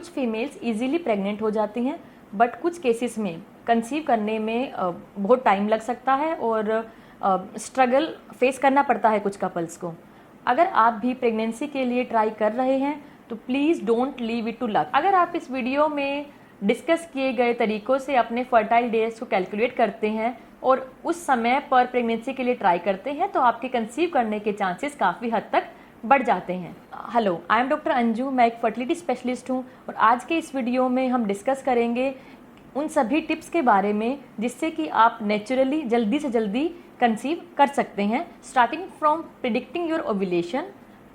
कुछ females easily pregnant हो जाती हैं, बट कुछ केसेस में कंसीव करने में बहुत टाइम लग सकता है और स्ट्रगल फेस करना पड़ता है कुछ कपल्स को। अगर आप भी प्रेगनेंसी के लिए ट्राई कर रहे हैं तो please don't leave it to luck. अगर आप इस वीडियो में डिस्कस किए गए तरीक़ों से अपने फर्टाइल डेज को कैलकुलेट करते हैं और उस समय पर प्रेगनेंसी के लिए ट्राई करते हैं तो आपके कंसीव करने के चांसेस काफ़ी हद तक बढ़ जाते हैं। Hello, I am doctor Anju, मैं एक फर्टिलिटी स्पेशलिस्ट हूँ और आज के इस वीडियो में हम डिस्कस करेंगे उन सभी टिप्स के बारे में जिससे कि आप नेचुरली जल्दी से जल्दी कंसीव कर सकते हैं, starting from predicting your ovulation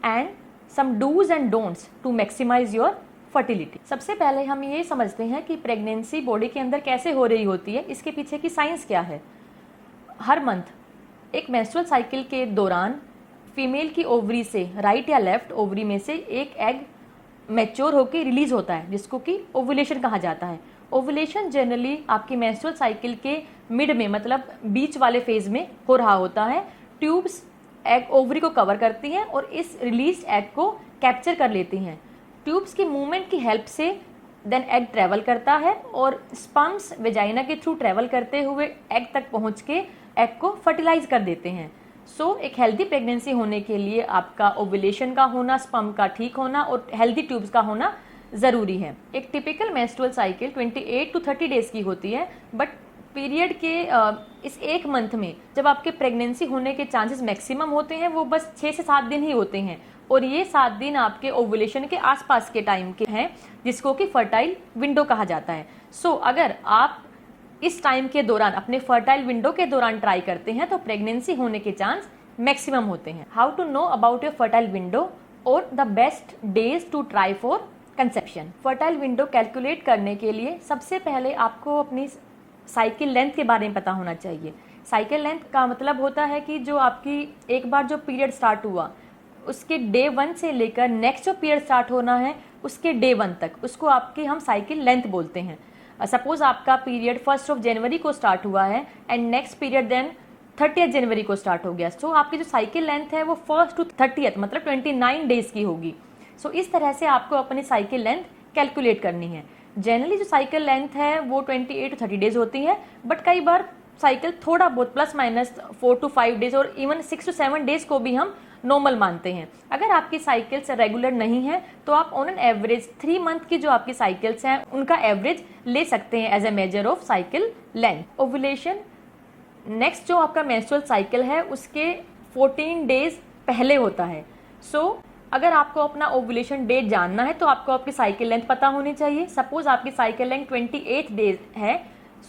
and some do's and don'ts to maximise your fertility. सबसे पहले हम ये समझते हैं कि प्रेगनेंसी बॉडी के अंदर कैसे हो रही होती है, इसके पीछे की साइंस क्या है। हर मंथ एक मेंस्ट्रुअल साइकिल के दौरान फीमेल की ओवरी से राइट या लेफ्ट ओवरी में से एक एग मैच्योर होकर रिलीज होता है जिसको कि ओव्यूलेशन कहा जाता है। ओव्यूलेशन जनरली आपकी मेंस्ट्रुअल साइकिल के मिड में, मतलब बीच वाले फेज में हो रहा होता है। ट्यूब्स एग ओवरी को कवर करती हैं और इस रिलीज एग को कैप्चर कर लेती हैं। ट्यूब्स की मूवमेंट की हेल्प से देन एग ट्रेवल करता है और स्पर्म्स वेजाइना के थ्रू ट्रेवल करते हुए एग तक पहुंच के एग को फर्टिलाइज कर देते हैं। एक हेल्दी प्रेगनेंसी होने के लिए आपका ओव्यूलेशन का होना, स्पर्म का ठीक होना और हेल्दी ट्यूब्स का होना ज़रूरी है। एक typical menstrual cycle 28 to 30 days की होती है, बट पीरियड के इस एक मंथ में जब आपके प्रेगनेंसी होने के चांसेस मैक्सिमम होते हैं वो बस 6 से 7 दिन ही होते हैं और ये 7 दिन आपके ओव्यूलेशन के आसपास के टाइम के हैं जिसको कि फर्टाइल विंडो कहा जाता है। अगर आप इस टाइम के दौरान अपने फर्टाइल विंडो के दौरान ट्राई करते हैं तो प्रेगनेंसी होने के चांस मैक्सिमम होते हैं। How to know about your fertile window और the best days to try for conception. Fertile window calculate करने के लिए सबसे पहले आपको अपनी साइकिल लेंथ के बारे में पता होना चाहिए। साइकिल लेंथ का मतलब होता है कि जो आपकी एक बार जो पीरियड स्टार्ट हुआ उसके डे 1 से लेकर नेक्स्ट जो पीरियड स्टार्ट होना है उसके डे 1 तक, उसको आपकी हम साइकिल लेंथ बोलते हैं। सपोज आपका पीरियड 1 जनवरी को स्टार्ट हुआ है एंड नेक्स्ट पीरियड देन 30 जनवरी को स्टार्ट हो गया। आपकी जो साइकिल लेंथ है वो 1 to 30 मतलब 29 डेज की होगी। इस तरह से आपको अपनी साइकिल लेंथ कैलकुलेट करनी है। जनरली जो साइकिल लेंथ है वो 28 to 30 डेज होती है, बट कई बार साइकिल थोड़ा बहुत प्लस माइनस 4 to 5 डेज और इवन 6 to 7 डेज को भी हम नॉर्मल मानते हैं। अगर आपकी साइकिल्स रेगुलर नहीं है तो आप ऑन एन एवरेज 3 मंथ की जो आपकी साइकिल्स हैं उनका एवरेज ले सकते हैं as a measure of cycle length. Ovulation next जो आपका मेंस्ट्रुअल साइकिल है उसके 14 डेज पहले होता है। अगर आपको अपना ओव्यूलेशन डेट जानना है तो आपको आपकी साइकिल लेंथ पता होनी चाहिए। सपोज आपकी साइकिल लेंथ 28 डेज है,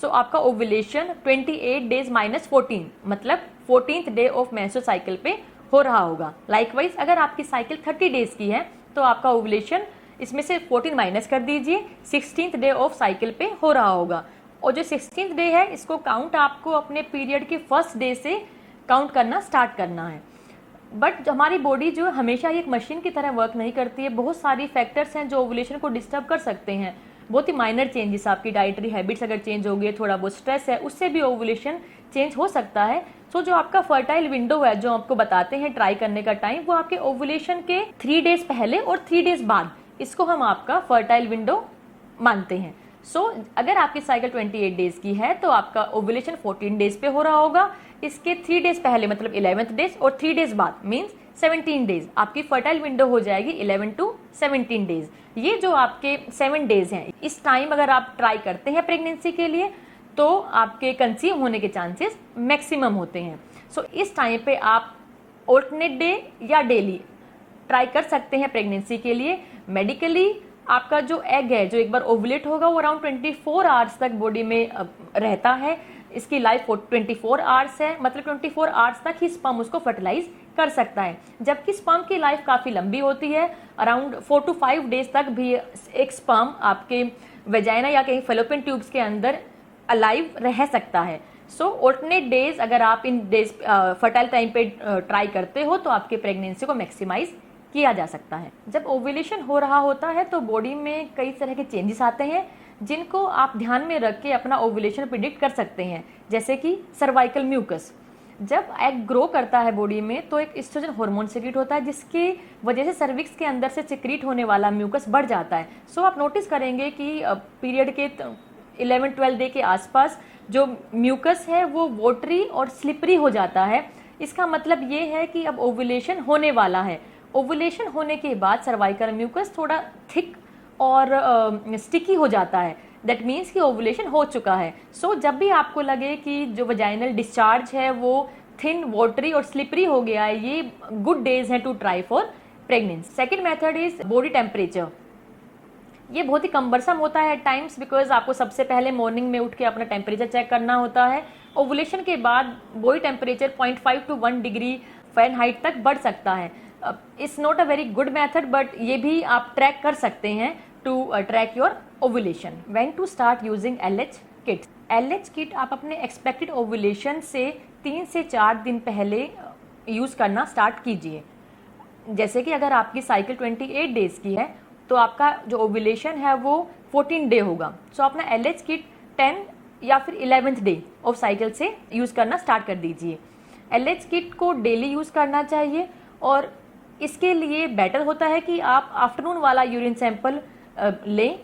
आपका ओव्यूलेशन 28 डेज माइनस 14 मतलब 14th day of menstrual cycle पे हो रहा होगा। लाइकवाइज अगर आपकी साइकिल 30 डेज की है तो आपका ओव्यूलेशन इसमें से 14 माइनस कर दीजिए, 16th डे ऑफ साइकिल पे हो रहा होगा। और जो 16th डे है इसको काउंट आपको अपने पीरियड के फर्स्ट डे से काउंट करना स्टार्ट करना है। बट हमारी बॉडी जो हमेशा एक मशीन की तरह वर्क नहीं करती है। बहुत सारी फैक्टर्स हैं जो ओव्यूलेशन को डिस्टर्ब कर सकते हैं। बहुत ही माइनर चेंजेस, आपकी डाइटरी हैबिट्स अगर चेंज हो गई, थोड़ा बहुत स्ट्रेस है, उससे भी ओव्यूलेशन चेंज हो सकता है। जो आपका फर्टाइल विंडो है जो आपको बताते हैं ट्राई करने का टाइम, वो आपके ओव्यूलेशन के 3 डेज पहले और 3 डेज बाद, इसको हम आपका फर्टाइल विंडो मानते हैं। अगर आपकी साइकिल 28 डेज की है तो आपका ओव्यूलेशन 14 डेज पे हो रहा होगा। इसके 3 डेज पहले मतलब 11th डेज और 3 डेज बाद मीन्स 17 डेज आपकी फर्टाइल विंडो हो जाएगी 11 to 17 डेज। ये जो आपके 7 डेज हैं, इस टाइम अगर आप ट्राई करते हैं प्रेगनेंसी के लिए तो आपके कंसीव होने के चांसेस मैक्सिमम होते हैं। इस टाइम पे आप ऑल्टरनेट डे या डेली ट्राई कर सकते हैं प्रेगनेंसी के लिए। मेडिकली आपका जो एग है जो एक बार ओवुलेट होगा वो अराउंड 24 आवर्स तक बॉडी में रहता है। इसकी लाइफ 24 आवर्स है, मतलब 24 आवर्स तक ही स्पर्म उसको फर्टिलाइज कर सकता है। जबकि स्पर्म की लाइफ काफ़ी लंबी होती है, अराउंड 4 to 5 डेज तक भी एक स्पर्म आपके वेजाइना या कहीं फेलोपियन ट्यूब्स के अंदर अलाइव रह सकता है। ऑल्टरनेट डेज अगर आप इन डेज फर्टाइल टाइम पे ट्राई करते हो तो आपके प्रेगनेंसी को मैक्सिमाइज किया जा सकता है। जब ओव्यूलेशन हो रहा होता है तो बॉडी में कई तरह के चेंजेस आते हैं जिनको आप ध्यान में रख के अपना ओव्यूलेशन प्रिडिक्ट कर सकते हैं, जैसे कि सर्वाइकल म्यूकस। जब एग ग्रो करता है बॉडी में तो एक एस्ट्रोजन हार्मोन सिक्रीट होता है, जिसकी वजह से सर्विक्स के अंदर से सिक्रीट होने वाला म्यूकस बढ़ जाता है। सो आप नोटिस करेंगे कि पीरियड के 11-12 डे के आसपास जो म्यूकस है वो वाटरी और स्लिपरी हो जाता है। इसका मतलब ये है कि अब ओवुलेशन होने वाला है। ओवुलेशन होने के बाद सर्वाइकल म्यूकस थोड़ा थिक और स्टिकी हो जाता है। दैट मीन्स कि ओवुलेशन हो चुका है। सो जब भी आपको लगे कि जो वजाइनल डिस्चार्ज है वो थिन, वाटरी और स्लिपरी हो गया है, ये गुड डेज हैं to try for pregnancy. Second method is body temperature. ये बहुत ही कम्बरसम होता है एट टाइम्स, बिकॉज आपको सबसे पहले मॉर्निंग में उठ के अपना टेम्परेचर चेक करना होता है। ओवुलेशन के बाद body temperature 0.5 to 1 degree Fahrenheit तक बढ़ सकता है। It's not a very good method, but ये भी आप ट्रैक कर सकते हैं to track your ovulation. When to start using LH kit. LH kit आप अपने एक्सपेक्टेड ओवुलेशन से 3 से 4 दिन पहले यूज़ करना स्टार्ट कीजिए। जैसे कि अगर आपकी साइकिल 28 डेज़ की है तो आपका जो ओवुलेशन है वो 14 डे होगा। सो अपना LH किट 10 या फिर 11th डे ऑफ साइकिल से यूज़ करना स्टार्ट कर दीजिए। LH किट को डेली यूज़ करना चाहिए और इसके लिए बेटर होता है कि आप आफ्टरनून वाला यूरिन सैंपल लें।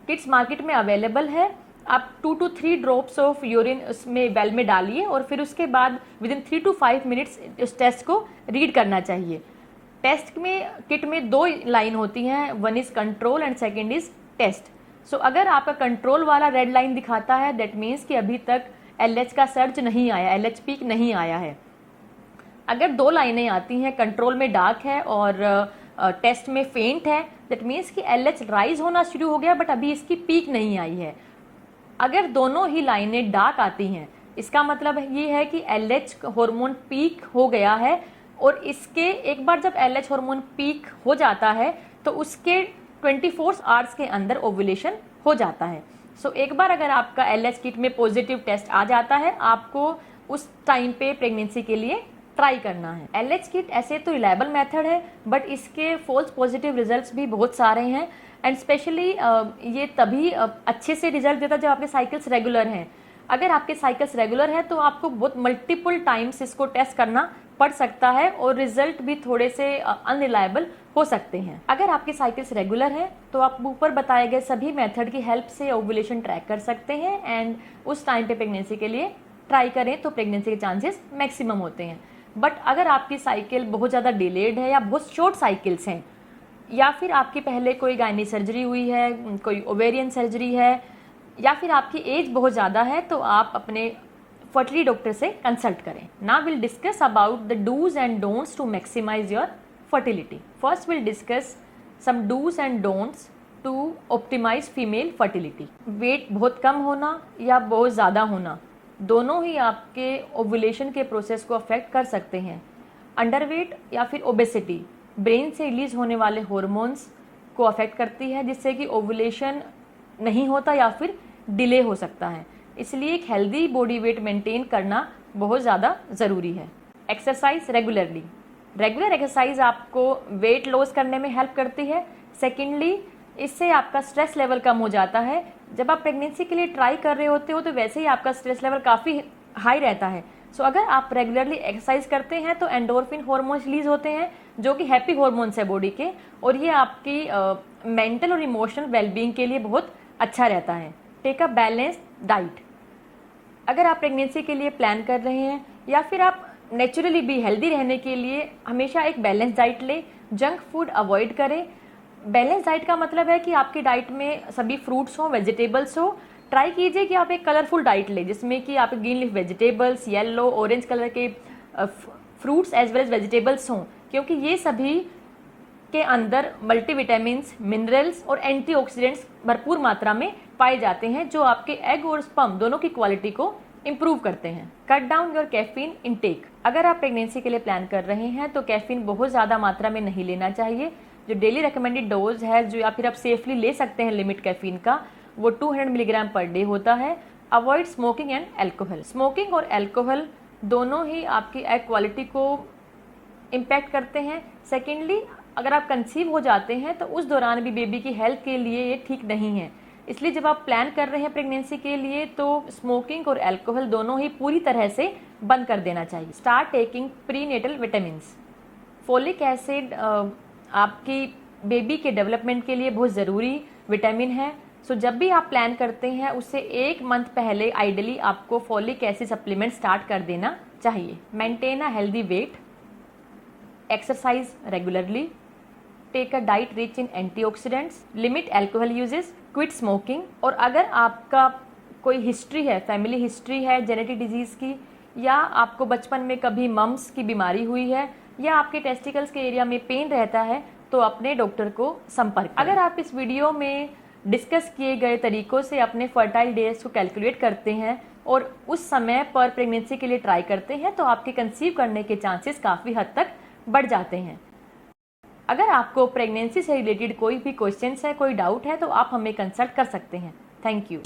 किट्स मार्केट में अवेलेबल है। आप 2 to 3 ड्रॉप्स ऑफ यूरिन उसमें वेल में डालिए और फिर उसके बाद विदिन 3 to 5 मिनट्स उस टेस्ट को रीड करना चाहिए। टेस्ट में किट में 2 लाइन होती हैं, one is control and second is test. So अगर आपका कंट्रोल वाला रेड लाइन दिखाता है दैट मीन्स कि अभी तक LH का सर्च नहीं आया, LH पीक नहीं आया है। अगर 2 लाइनें आती हैं, कंट्रोल में डार्क है और टेस्ट में फेंट है, दैट मीन्स कि LH राइज होना शुरू हो गया बट अभी इसकी पीक नहीं आई है। अगर दोनों ही लाइनें डार्क आती हैं, इसका मतलब ये है कि LH हार्मोन पीक हो गया है और इसके एक बार जब LH हार्मोन पीक हो जाता है तो उसके 24 आवर्स के अंदर ओवुलेशन हो जाता है। सो एक बार अगर आपका LH किट में पॉजिटिव टेस्ट आ जाता है, आपको उस टाइम पे प्रेगनेंसी के लिए ट्राई करना है। LH किट ऐसे तो रिलायबल मेथड है बट इसके फॉल्स पॉजिटिव रिजल्ट्स भी बहुत सारे हैं एंड स्पेशली ये तभी अच्छे से रिजल्ट देता है जब आपके साइकिल्स रेगुलर हैं। अगर आपके साइकिल्स रेगुलर है तो आपको बहुत मल्टीपल टाइम्स इसको टेस्ट करना पड़ सकता है और रिजल्ट भी थोड़े से अनरिलायबल हो सकते हैं। अगर आपके साइकिल्स रेगुलर हैं तो आप ऊपर बताए गए सभी मेथड की हेल्प से ओवुलेशन ट्रैक कर सकते हैं एंड उस टाइम पे प्रेगनेंसी के लिए ट्राई करें तो प्रेगनेंसी के चांसेस मैक्सिमम होते हैं। बट अगर आपकी साइकिल बहुत ज़्यादा डिलेड है या बहुत शॉर्ट साइकिल्स हैं या फिर आपकी पहले कोई गायनी सर्जरी हुई है, कोई ओवेरियन सर्जरी है या फिर आपकी एज बहुत ज़्यादा है तो आप अपने फर्टिलिटी डॉक्टर से कंसल्ट करें। Now will discuss about the do's and don'ts to maximise your fertility. First will discuss some do's and don'ts to optimise female fertility. Weight बहुत कम होना या बहुत ज़्यादा होना दोनों ही आपके ओवुलेशन के प्रोसेस को अफेक्ट कर सकते हैं। अंडरवेट या फिर ओबेसिटी ब्रेन से रिलीज होने वाले हॉर्मोन्स को अफेक्ट करती है जिससे कि ओवुलेशन नहीं होता या फिर डिले हो सकता है। इसलिए एक हेल्दी बॉडी वेट मेंटेन करना बहुत ज़्यादा ज़रूरी है। Exercise regularly. रेगुलर एक्सरसाइज आपको वेट लॉस करने में हेल्प करती है। सेकेंडली इससे आपका स्ट्रेस लेवल कम हो जाता है। जब आप प्रेगनेंसी के लिए ट्राई कर रहे होते हो तो वैसे ही आपका स्ट्रेस लेवल काफ़ी हाई रहता है। सो अगर आप रेगुलरली एक्सरसाइज करते हैं तो एंडोर्फिन हार्मोन्स रिलीज होते हैं जो कि हैप्पी हार्मोन्स है बॉडी के और ये आपकी मेंटल और इमोशनल वेलबींग के लिए बहुत अच्छा रहता है। Take a balanced diet. अगर आप प्रेगनेंसी के लिए प्लान कर रहे हैं या फिर आप नेचुरली भी हेल्दी रहने के लिए हमेशा एक बैलेंस डाइट लें। जंक फूड अवॉइड करें। बैलेंस डाइट का मतलब है कि आपकी डाइट में सभी फ्रूट्स हों, वेजिटेबल्स हो। ट्राई कीजिए कि आप एक कलरफुल डाइट लें जिसमें कि आप green leaf vegetables, yellow, orange colour के fruits as well as vegetables हों, क्योंकि ये सभी के अंदर मल्टीविटामिन्स, मिनरल्स और एंटीऑक्सीडेंट्स भरपूर मात्रा में पाए जाते हैं जो आपके एग और स्पर्म दोनों की क्वालिटी को इम्प्रूव करते हैं। Cut down your caffeine intake. अगर आप प्रेगनेंसी के लिए प्लान कर रहे हैं तो कैफीन बहुत ज़्यादा मात्रा में नहीं लेना चाहिए। जो डेली रिकमेंडेड डोज है जो या फिर आप सेफली ले सकते हैं लिमिट कैफीन का, वो 200 मिलीग्राम पर डे होता है। Avoid smoking and alcohol. Smoking और एल्कोहल दोनों ही आपकी एग क्वालिटी को इम्पैक्ट करते हैं। सेकेंडली अगर आप कंसीव हो जाते हैं तो उस दौरान भी बेबी की हेल्थ के लिए ये ठीक नहीं है। इसलिए जब आप प्लान कर रहे हैं प्रेगनेंसी के लिए तो स्मोकिंग और अल्कोहल दोनों ही पूरी तरह से बंद कर देना चाहिए। Start taking prenatal vitamins. Folic acid आपकी बेबी के डेवलपमेंट के लिए बहुत ज़रूरी विटामिन है। सो जब भी आप प्लान करते हैं उससे 1 मंथ पहले आइडली आपको फोलिक एसिड सप्लीमेंट स्टार्ट कर देना चाहिए। Maintain a healthy weight, exercise regularly, take a diet rich in antioxidants, limit alcohol uses, quit smoking. और अगर आपका कोई हिस्ट्री है, फैमिली हिस्ट्री है जेनेटिक डिजीज़ की, या आपको बचपन में कभी मम्स की बीमारी हुई है, या आपके टेस्टिकल्स के एरिया में पेन रहता है, तो अपने डॉक्टर को संपर्क करें। अगर आप इस वीडियो में डिस्कस किए गए तरीकों से अपने फर्टाइल डेज को कैलकुलेट करते हैं और उस समय पर प्रेगनेंसी के लिए ट्राई करते हैं तो आपके कंसीव करने के चांसेस काफ़ी हद तक बढ़ जाते हैं। अगर आपको प्रेगनेंसी से रिलेटेड कोई भी क्वेश्चंस है, कोई डाउट है, तो आप हमें कंसल्ट कर सकते हैं। Thank you.